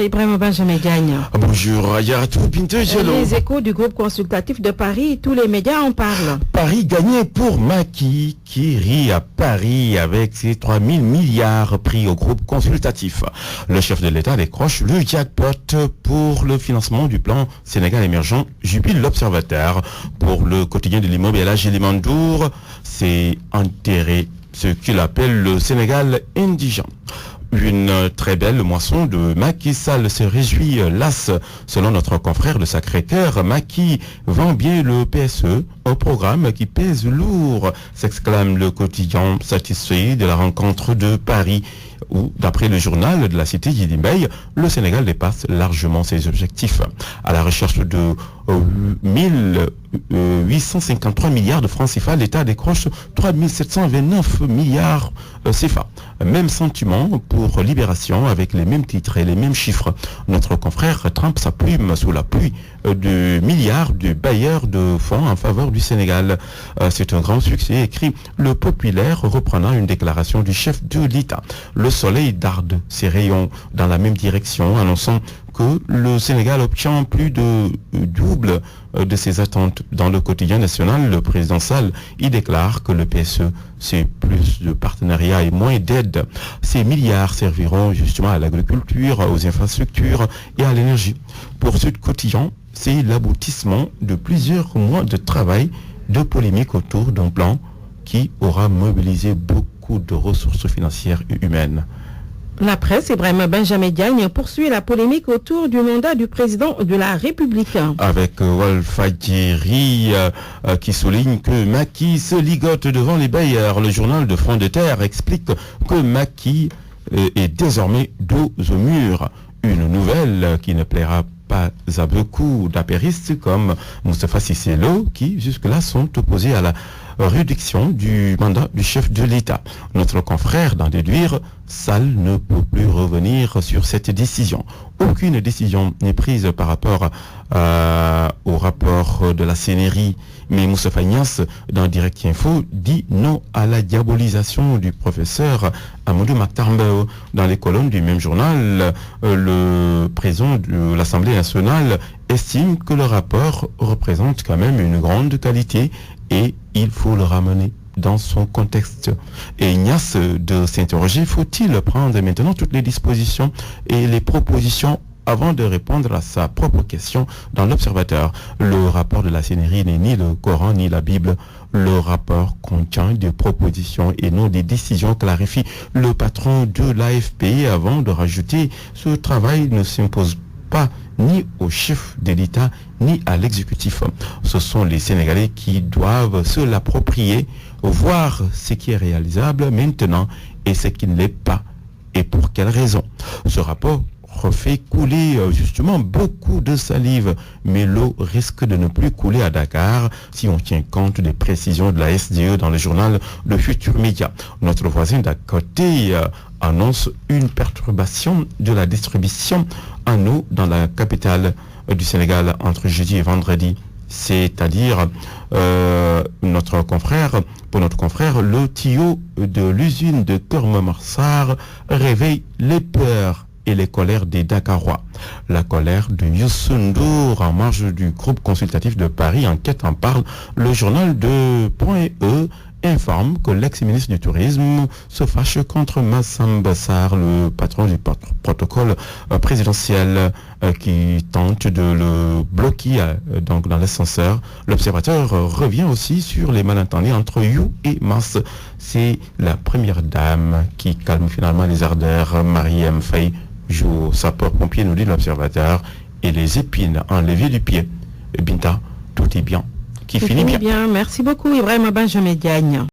Ibrahim Benjamin Diagne. Bonjour Ayaratou Pinto Diallo. Les échos du groupe consultatif de Paris, tous les médias en parlent. Paris gagné pour Macky qui rit à Paris avec ses 3 000 milliards pris au groupe consultatif. Le chef de l'État décroche le jackpot pour le financement du plan Sénégal émergent, jubile l'Observateur. Pour le quotidien de l'immobilier Limandour, c'est enterré ce qu'il appelle le Sénégal indigent. Une très belle moisson de Macky Sall se réjouit l'As. Selon notre confrère de Sacré-Cœur, Macky vend bien le PSE, un programme qui pèse lourd, s'exclame le quotidien satisfait de la rencontre de Paris, où, d'après le journal de la cité Yidimbeï, le Sénégal dépasse largement ses objectifs. À la recherche de 853 milliards de francs CFA, l'État décroche 3729 milliards CFA. Même sentiment pour Libération avec les mêmes titres et les mêmes chiffres. Notre confrère trempe sa plume sous la pluie de milliards de bailleurs de fonds en faveur du Sénégal. C'est un grand succès, écrit le Populaire, reprenant une déclaration du chef de l'État. Le soleil darde ses rayons dans la même direction, annonçant que le Sénégal obtient plus de double de ses attentes. Dans le quotidien national, le président Sall y déclare que le PSE, c'est plus de partenariat et moins d'aide. Ces milliards serviront justement à l'agriculture, aux infrastructures et à l'énergie. Pour Sud Quotidien, c'est l'aboutissement de plusieurs mois de travail, de polémique autour d'un plan qui aura mobilisé beaucoup de ressources financières et humaines. La presse, Ibrahim Benjamin Diagne, poursuit la polémique autour du mandat du président de la République. Avec Walfadjri qui souligne que Macky se ligote devant les bailleurs. Le journal de Front de Terre explique que Macky est désormais dos au mur. Une nouvelle qui ne plaira pas à beaucoup d'apéristes comme Moustapha Cissé Lo qui jusque-là sont opposés à la réduction du mandat du chef de l'État. Notre confrère d'en déduire, Sall ne peut plus revenir sur cette décision. Aucune décision n'est prise par rapport au rapport de la CNRI, mais Moustapha Niasse, dans Direct Info, dit non à la diabolisation du professeur Amadou Maktambeo. Dans les colonnes du même journal, le président de l'Assemblée nationale estime que le rapport représente quand même une grande qualité et il faut le ramener dans son contexte. Et Ignace de s'interroger, faut-il prendre maintenant toutes les dispositions et les propositions avant de répondre à sa propre question dans l'Observateur. Le rapport de la CNRI n'est ni le Coran ni la Bible. Le rapport contient des propositions et non des décisions, clarifie le patron de l'AFP avant de rajouter ce travail ne s'impose pas ni au chef de l'État ni à l'exécutif. Ce sont les Sénégalais qui doivent se l'approprier, voir ce qui est réalisable maintenant et ce qui ne l'est pas et pour quelles raisons. Ce rapport refait couler justement beaucoup de salive, mais l'eau risque de ne plus couler à Dakar si on tient compte des précisions de la SDE dans le journal Le Futur Média. Notre voisin d'à côté annonce une perturbation de la distribution en eau dans la capitale du Sénégal entre jeudi et vendredi. C'est-à-dire, pour notre confrère, le tuyau de l'usine de Keur-Massar réveille les peurs et les colères des Dakarois. La colère de Youssou N'Dour en marge du groupe consultatif de Paris, Enquête en parle. Le journal de .e informe que l'ex-ministre du Tourisme se fâche contre Massamba Sarr, le patron du protocole présidentiel qui tente de le bloquer donc dans l'ascenseur. L'Observateur revient aussi sur les malentendus entre You et Mass. C'est la première dame qui calme finalement les ardeurs. Marie-M. Faye joue au sapeur-pompier, nous dit l'Observateur, et les épines en l'évier du pied. Binta, tout est bien, qui finit bien. Merci beaucoup, Ibrahim Benjamin Diagne.